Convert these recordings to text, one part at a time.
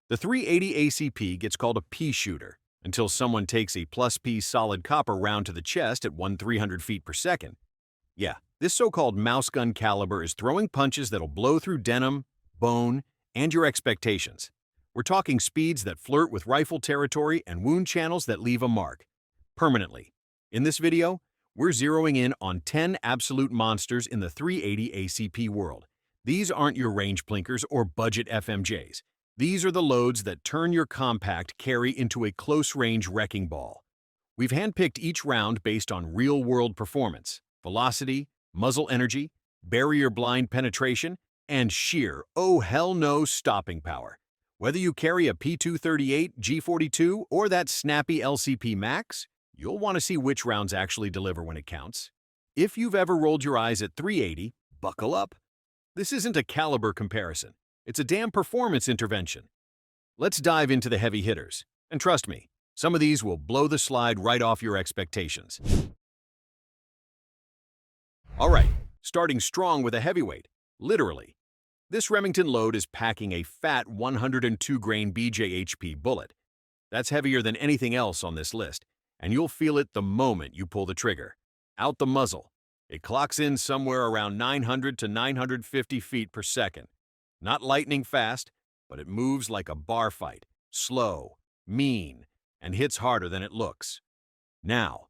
The 380 ACP gets called a pea shooter until someone takes a plus P solid copper round to the chest at 1,300 feet per second. Yeah, this so-called mouse gun caliber is throwing punches that'll blow through denim, bone, and your expectations. We're talking speeds that flirt with rifle territory and wound channels that leave a mark permanently. In this video, we're zeroing in on 10 absolute monsters in the 380 ACP world. These aren't your range plinkers or budget FMJs. These are the loads that turn your compact carry into a close-range wrecking ball. We've handpicked each round based on real-world performance, velocity, muzzle energy, barrier blind penetration, and sheer, oh hell no, stopping power. Whether you carry a P238, G42, or that snappy LCP Max, you'll want to see which rounds actually deliver when it counts. If you've ever rolled your eyes at 380, buckle up. This isn't a caliber comparison. It's a damn performance intervention. Let's dive into the heavy hitters. And trust me, some of these will blow the slide right off your expectations. All right, starting strong with a heavyweight, literally. This Remington load is packing a fat 102-grain BJHP bullet. That's heavier than anything else on this list, and you'll feel it the moment you pull the trigger. Out the muzzle. It clocks in somewhere around 900 to 950 feet per second. Not lightning fast, but it moves like a bar fight, slow, mean, and hits harder than it looks. Now,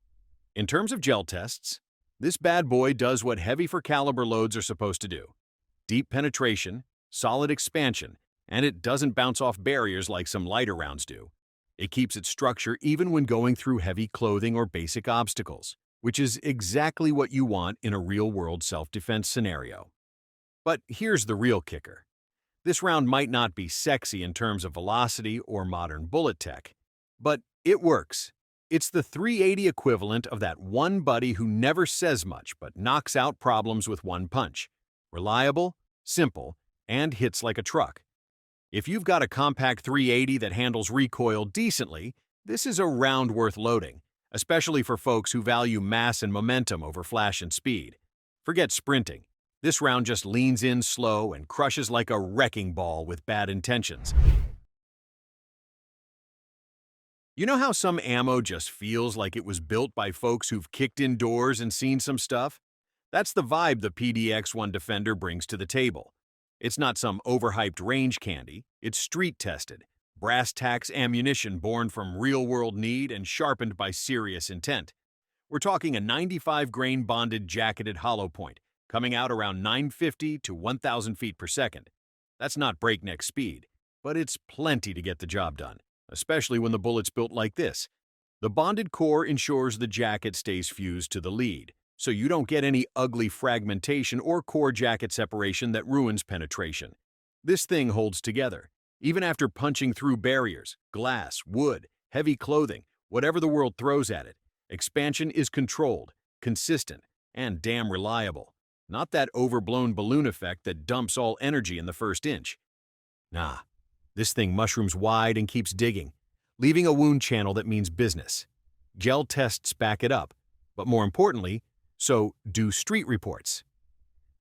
in terms of gel tests, this bad boy does what heavy for caliber loads are supposed to do. Deep penetration, solid expansion, and it doesn't bounce off barriers like some lighter rounds do. It keeps its structure even when going through heavy clothing or basic obstacles, which is exactly what you want in a real-world self-defense scenario. But here's the real kicker. This round might not be sexy in terms of velocity or modern bullet tech, but it works. It's the 380 equivalent of that one buddy who never says much but knocks out problems with one punch. Reliable, simple, and hits like a truck. If you've got a compact 380 that handles recoil decently, this is a round worth loading, especially for folks who value mass and momentum over flash and speed. Forget sprinting. This round just leans in slow and crushes like a wrecking ball with bad intentions. You know how some ammo just feels like it was built by folks who've kicked indoors and seen some stuff? That's the vibe the PDX1 Defender brings to the table. It's not some overhyped range candy, it's street-tested, brass-tacks ammunition born from real-world need and sharpened by serious intent. We're talking a 95-grain bonded jacketed hollow point, coming out around 950 to 1,000 feet per second. That's not breakneck speed, but it's plenty to get the job done, especially when the bullet's built like this. The bonded core ensures the jacket stays fused to the lead, so you don't get any ugly fragmentation or core jacket separation that ruins penetration. This thing holds together, even after punching through barriers, glass, wood, heavy clothing, whatever the world throws at it. Expansion is controlled, consistent, and damn reliable. Not that overblown balloon effect that dumps all energy in the first inch. Nah, this thing mushrooms wide and keeps digging, leaving a wound channel that means business. Gel tests back it up, but more importantly, so do street reports.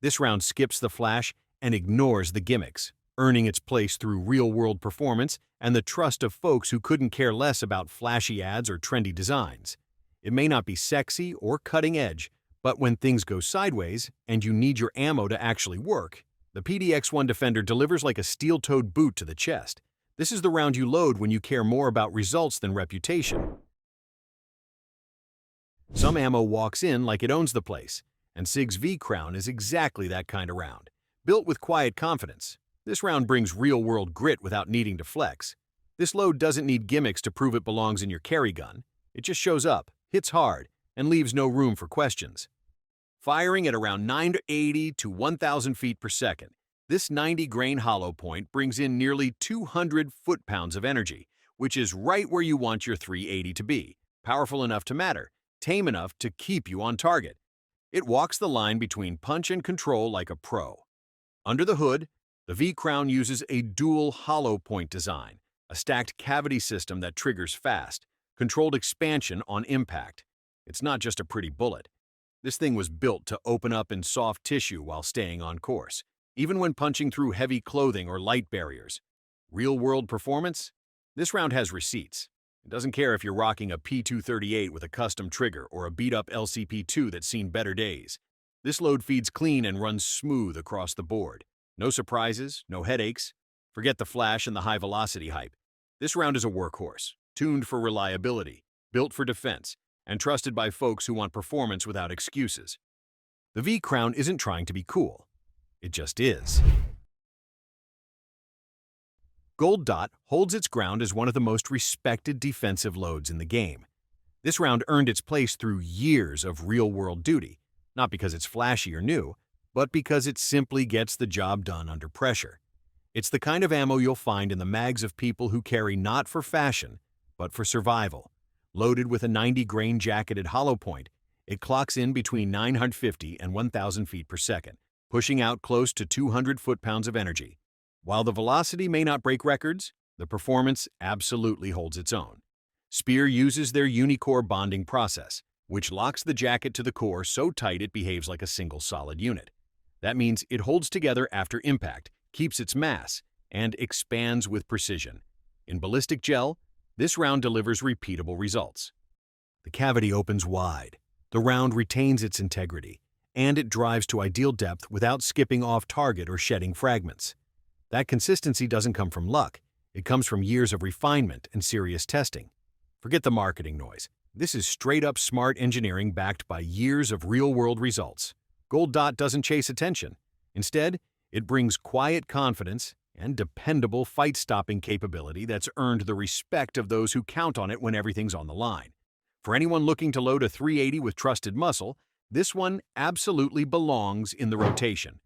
This round skips the flash and ignores the gimmicks, earning its place through real-world performance and the trust of folks who couldn't care less about flashy ads or trendy designs. It may not be sexy or cutting edge, but when things go sideways and you need your ammo to actually work, the PDX1 Defender delivers like a steel-toed boot to the chest. This is the round you load when you care more about results than reputation. Some ammo walks in like it owns the place, and SIG's VCrown is exactly that kind of round. Built with quiet confidence, this round brings real-world grit without needing to flex. This load doesn't need gimmicks to prove it belongs in your carry gun. It just shows up, hits hard, and leaves no room for questions. Firing at around 980 to 1,000 feet per second, this 90-grain hollow point brings in nearly 200 foot-pounds of energy, which is right where you want your 380 to be, powerful enough to matter, tame enough to keep you on target. It walks the line between punch and control like a pro. Under the hood, the VCrown uses a dual hollow point design, a stacked cavity system that triggers fast, controlled expansion on impact. It's not just a pretty bullet. This thing was built to open up in soft tissue while staying on course, even when punching through heavy clothing or light barriers. Real-world performance? This round has receipts. It doesn't care if you're rocking a P238 with a custom trigger or a beat-up LCP2 that's seen better days. This load feeds clean and runs smooth across the board. No surprises, no headaches. Forget the flash and the high-velocity hype. This round is a workhorse, tuned for reliability, built for defense, and trusted by folks who want performance without excuses. The VCrown isn't trying to be cool. It just is. Gold Dot holds its ground as one of the most respected defensive loads in the game. This round earned its place through years of real-world duty, not because it's flashy or new, but because it simply gets the job done under pressure. It's the kind of ammo you'll find in the mags of people who carry not for fashion, but for survival. Loaded with a 90-grain jacketed hollow point, it clocks in between 950 and 1,000 feet per second, pushing out close to 200 foot-pounds of energy. While the velocity may not break records, the performance absolutely holds its own. Spear uses their unicore bonding process, which locks the jacket to the core so tight it behaves like a single solid unit. That means it holds together after impact, keeps its mass, and expands with precision. In ballistic gel, this round delivers repeatable results. The cavity opens wide, the round retains its integrity, and it drives to ideal depth without skipping off target or shedding fragments. That consistency doesn't come from luck. It comes from years of refinement and serious testing. Forget the marketing noise. This is straight-up smart engineering backed by years of real-world results. Gold Dot doesn't chase attention. Instead, it brings quiet confidence and dependable fight-stopping capability that's earned the respect of those who count on it when everything's on the line. For anyone looking to load a 380 with trusted muscle, this one absolutely belongs in the rotation.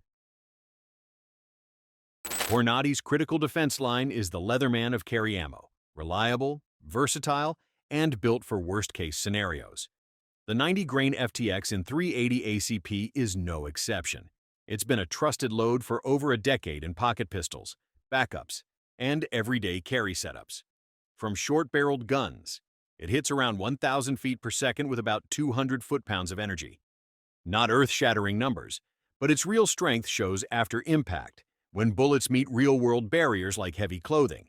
Hornady's critical defense line is the Leatherman of carry ammo, reliable, versatile, and built for worst-case scenarios. The 90-grain FTX in 380 ACP is no exception. It's been a trusted load for over a decade in pocket pistols, backups, and everyday carry setups. From short-barreled guns, it hits around 1,000 feet per second with about 200 foot-pounds of energy. Not earth-shattering numbers, but its real strength shows after impact, when bullets meet real-world barriers like heavy clothing.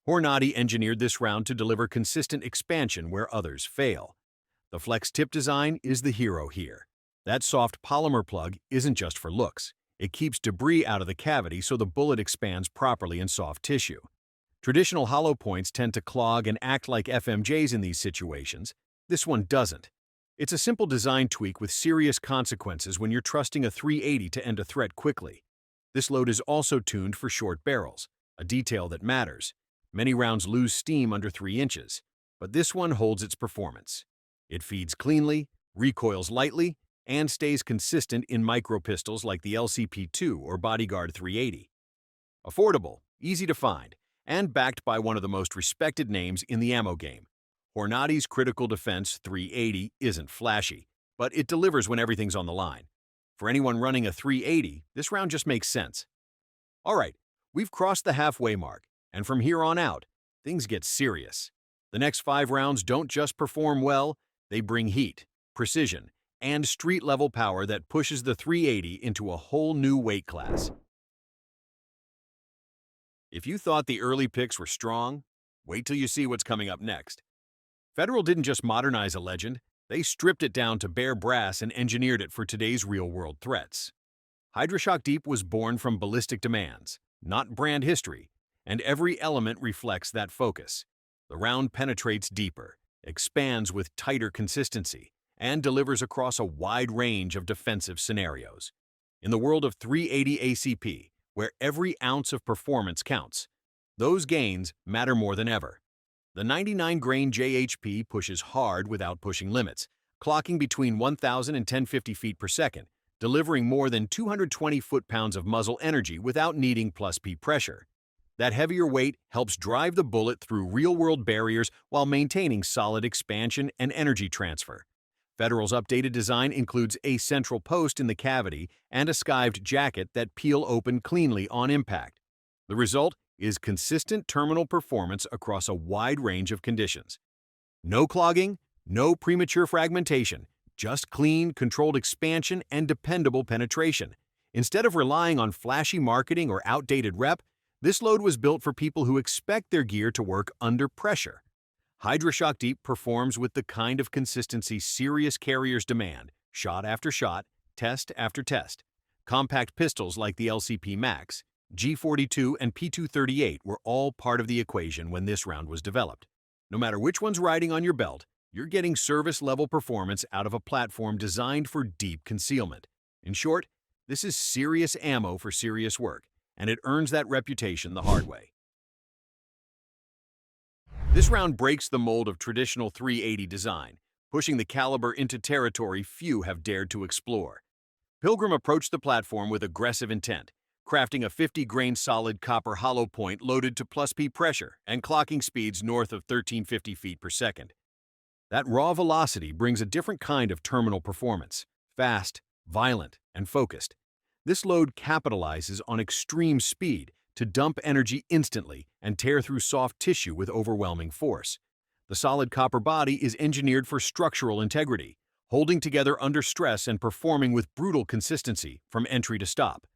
Hornady engineered this round to deliver consistent expansion where others fail. The flex tip design is the hero here. That soft polymer plug isn't just for looks. It keeps debris out of the cavity so the bullet expands properly in soft tissue. Traditional hollow points tend to clog and act like FMJs in these situations. This one doesn't. It's a simple design tweak with serious consequences when you're trusting a 380 to end a threat quickly. This load is also tuned for short barrels, a detail that matters. Many rounds lose steam under 3 inches, but this one holds its performance. It feeds cleanly, recoils lightly, and stays consistent in micro-pistols like the LCP2 or Bodyguard 380. Affordable, easy to find, and backed by one of the most respected names in the ammo game. Hornady's Critical Defense 380 isn't flashy, but it delivers when everything's on the line. For anyone running a 380, this round just makes sense. All right, we've crossed the halfway mark, and from here on out, things get serious. The next 5 rounds don't just perform well, they bring heat, precision, and street-level power that pushes the 380 into a whole new weight class. If you thought the early picks were strong, wait till you see what's coming up next. Federal didn't just modernize a legend, they stripped it down to bare brass and engineered it for today's real-world threats. Hydrashock Deep was born from ballistic demands, not brand history, and every element reflects that focus. The round penetrates deeper, expands with tighter consistency, and delivers across a wide range of defensive scenarios. In the world of 380 ACP, where every ounce of performance counts, those gains matter more than ever. The 99-grain JHP pushes hard without pushing limits, clocking between 1,000 and 1,050 feet per second, delivering more than 220 foot-pounds of muzzle energy without needing +P pressure. That heavier weight helps drive the bullet through real-world barriers while maintaining solid expansion and energy transfer. Federal's updated design includes a central post in the cavity and a skived jacket that peel open cleanly on impact. The result is consistent terminal performance across a wide range of conditions. No clogging, no premature fragmentation, just clean, controlled expansion and dependable penetration. Instead of relying on flashy marketing or outdated rep, This load was built for people who expect their gear to work under pressure. Hydrashock Deep performs with the kind of consistency serious carriers demand, shot after shot, test after test. Compact pistols like the LCP Max, G42 and P238 were all part of the equation when this round was developed. No matter which one's riding on your belt, you're getting service-level performance out of a platform designed for deep concealment. In short, this is serious ammo for serious work, and it earns that reputation the hard way. This round breaks the mold of traditional .380 design, pushing the caliber into territory few have dared to explore. Pilgrim approached the platform with aggressive intent, crafting a 50-grain solid copper hollow point loaded to +P pressure and clocking speeds north of 1350 feet per second. That raw velocity brings a different kind of terminal performance, fast, violent, and focused. This load capitalizes on extreme speed to dump energy instantly and tear through soft tissue with overwhelming force. The solid copper body is engineered for structural integrity, holding together under stress and performing with brutal consistency from entry to stop.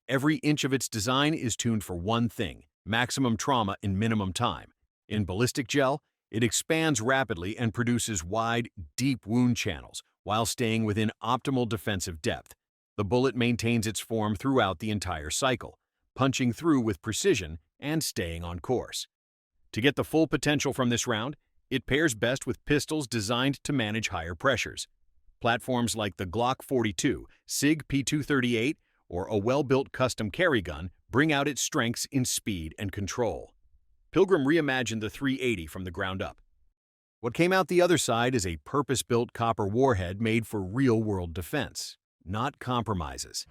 Every inch of its design is tuned for one thing: maximum trauma in minimum time. In ballistic gel, it expands rapidly and produces wide, deep wound channels while staying within optimal defensive depth. The bullet maintains its form throughout the entire cycle, punching through with precision and staying on course. To get the full potential from this round, it pairs best with pistols designed to manage higher pressures. Platforms like the Glock 42, SIG P238, or a well-built custom carry gun bring out its strengths in speed and control. Pilgrim reimagined the .380 from the ground up. What came out the other side is a purpose-built copper warhead made for real-world defense, not compromises.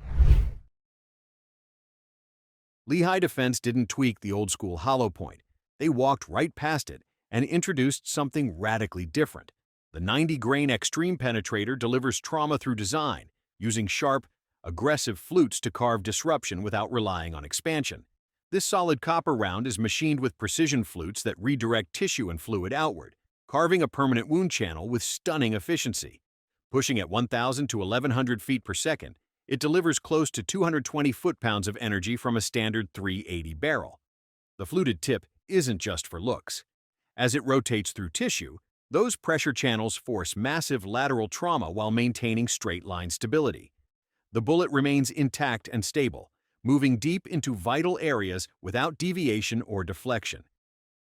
Lehigh Defense didn't tweak the old-school hollow point. They walked right past it and introduced something radically different. The 90-grain Extreme Penetrator delivers trauma through design, using sharp, aggressive flutes to carve disruption without relying on expansion. This solid copper round is machined with precision flutes that redirect tissue and fluid outward, carving a permanent wound channel with stunning efficiency. Pushing at 1,000 to 1,100 feet per second, it delivers close to 220 foot-pounds of energy from a standard .380 barrel. The fluted tip isn't just for looks. As it rotates through tissue, those pressure channels force massive lateral trauma while maintaining straight-line stability. The bullet remains intact and stable, moving deep into vital areas without deviation or deflection.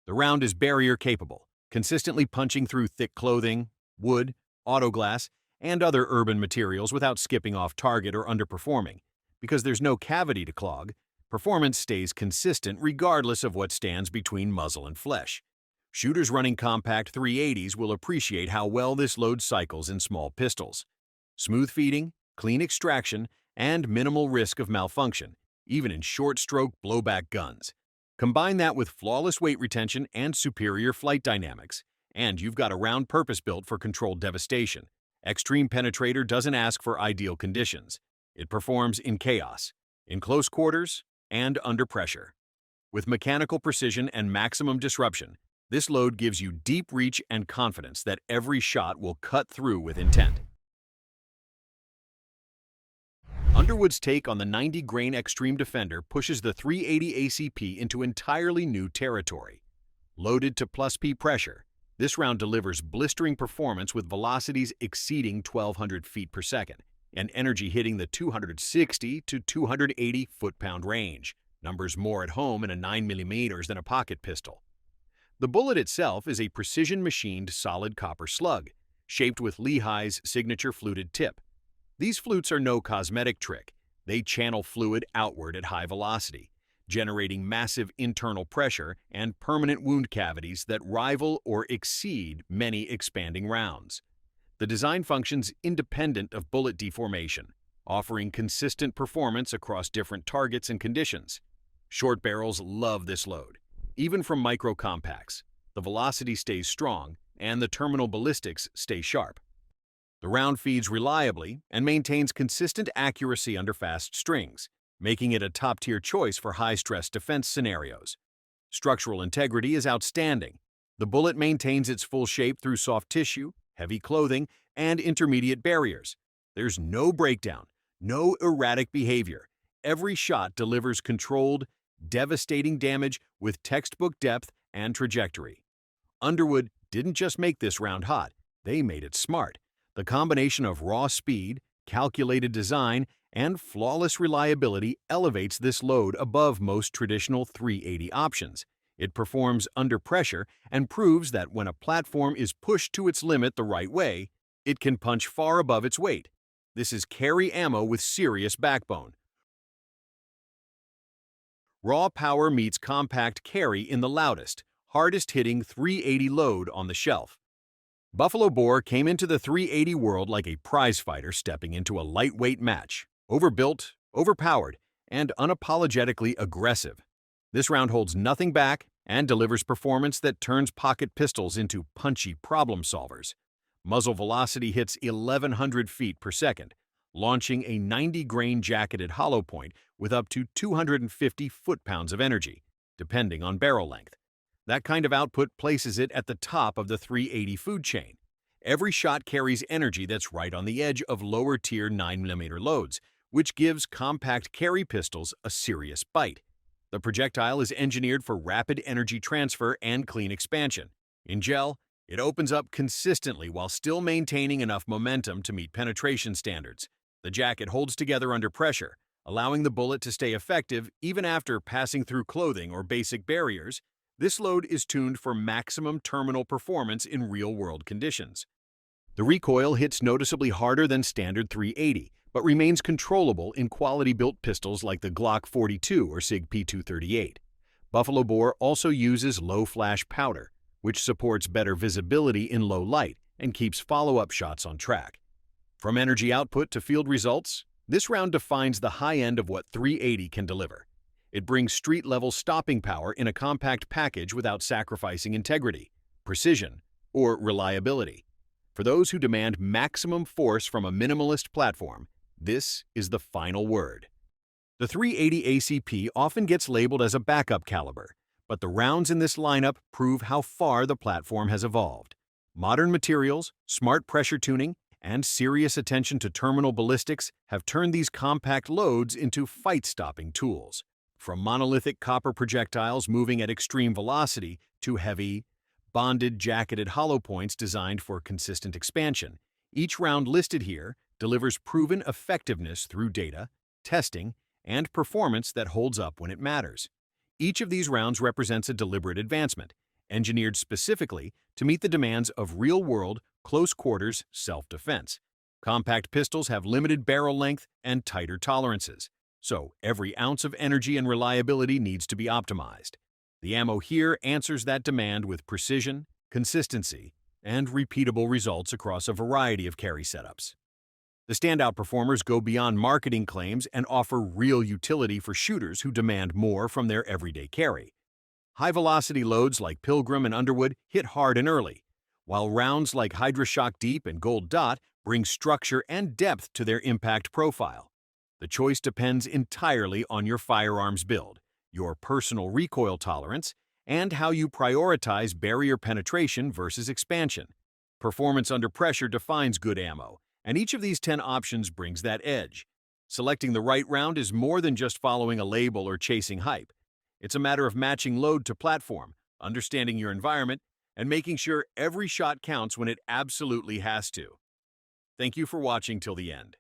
The round is barrier-capable, consistently punching through thick clothing, wood, autoglass, and other urban materials without skipping off target or underperforming. Because there's no cavity to clog, performance stays consistent regardless of what stands between muzzle and flesh. Shooters running compact .380s will appreciate how well this load cycles in small pistols. Smooth feeding, clean extraction, and minimal risk of malfunction, even in short-stroke blowback guns. Combine that with flawless weight retention and superior flight dynamics, and you've got a round purpose-built for controlled devastation. Extreme Penetrator doesn't ask for ideal conditions. It performs in chaos, in close quarters, and under pressure. With mechanical precision and maximum disruption, this load gives you deep reach and confidence that every shot will cut through with intent. Underwood's take on the 90-grain Extreme Defender pushes the .380 ACP into entirely new territory. Loaded to +P pressure, this round delivers blistering performance with velocities exceeding 1,200 feet per second and energy hitting the 260 to 280 foot-pound range, numbers more at home in a 9mm than a pocket pistol. The bullet itself is a precision-machined solid copper slug, shaped with Lehigh's signature fluted tip. These flutes are no cosmetic trick. They channel fluid outward at high velocity, generating massive internal pressure and permanent wound cavities that rival or exceed many expanding rounds. The design functions independent of bullet deformation, offering consistent performance across different targets and conditions. Short barrels love this load. Even from micro-compacts, the velocity stays strong and the terminal ballistics stay sharp. The round feeds reliably and maintains consistent accuracy under fast strings, making it a top-tier choice for high-stress defense scenarios. Structural integrity is outstanding. The bullet maintains its full shape through soft tissue, heavy clothing, and intermediate barriers. There's no breakdown, no erratic behavior. Every shot delivers controlled, devastating damage with textbook depth and trajectory. Underwood didn't just make this round hot, they made it smart. The combination of raw speed, calculated design, and flawless reliability elevates this load above most traditional .380 options. It performs under pressure and proves that when a platform is pushed to its limit the right way, it can punch far above its weight. This is carry ammo with serious backbone. Raw power meets compact carry in the loudest, hardest-hitting .380 load on the shelf. Buffalo Boar came into the .380 world like a prizefighter stepping into a lightweight match, overbuilt, overpowered, and unapologetically aggressive. This round holds nothing back and delivers performance that turns pocket pistols into punchy problem solvers. Muzzle velocity hits 1,100 feet per second, launching a 90-grain jacketed hollow point with up to 250 foot-pounds of energy, depending on barrel length. That kind of output places it at the top of the .380 food chain. Every shot carries energy that's right on the edge of lower-tier 9mm loads, which gives compact carry pistols a serious bite. The projectile is engineered for rapid energy transfer and clean expansion. In gel, it opens up consistently while still maintaining enough momentum to meet penetration standards. The jacket holds together under pressure, allowing the bullet to stay effective even after passing through clothing or basic barriers. This load is tuned for maximum terminal performance in real-world conditions. The recoil hits noticeably harder than standard .380, but remains controllable in quality-built pistols like the Glock 42 or SIG P238. Buffalo Boar also uses low-flash powder, which supports better visibility in low light and keeps follow-up shots on track. From energy output to field results, this round defines the high end of what .380 can deliver. It brings street-level stopping power in a compact package without sacrificing integrity, precision, or reliability. For those who demand maximum force from a minimalist platform, this is the final word. The .380 ACP often gets labeled as a backup caliber, but the rounds in this lineup prove how far the platform has evolved. Modern materials, smart pressure tuning, and serious attention to terminal ballistics have turned these compact loads into fight-stopping tools. From monolithic copper projectiles moving at extreme velocity to heavy, bonded, jacketed hollow points designed for consistent expansion, each round listed here delivers proven effectiveness through data, testing, and performance that holds up when it matters. Each of these rounds represents a deliberate advancement, engineered specifically to meet the demands of real-world, close-quarters self-defense. Compact pistols have limited barrel length and tighter tolerances, so every ounce of energy and reliability needs to be optimized. The ammo here answers that demand with precision, consistency, and repeatable results across a variety of carry setups. The standout performers go beyond marketing claims and offer real utility for shooters who demand more from their everyday carry. High-velocity loads like Pilgrim and Underwood hit hard and early, while rounds like Hydrashock Deep and Gold Dot bring structure and depth to their impact profile. The choice depends entirely on your firearms build, your personal recoil tolerance, and how you prioritize barrier penetration versus expansion. Performance under pressure defines good ammo, and each of these 10 options brings that edge. Selecting the right round is more than just following a label or chasing hype. It's a matter of matching load to platform, understanding your environment, and making sure every shot counts when it absolutely has to. Thank you for watching till the end.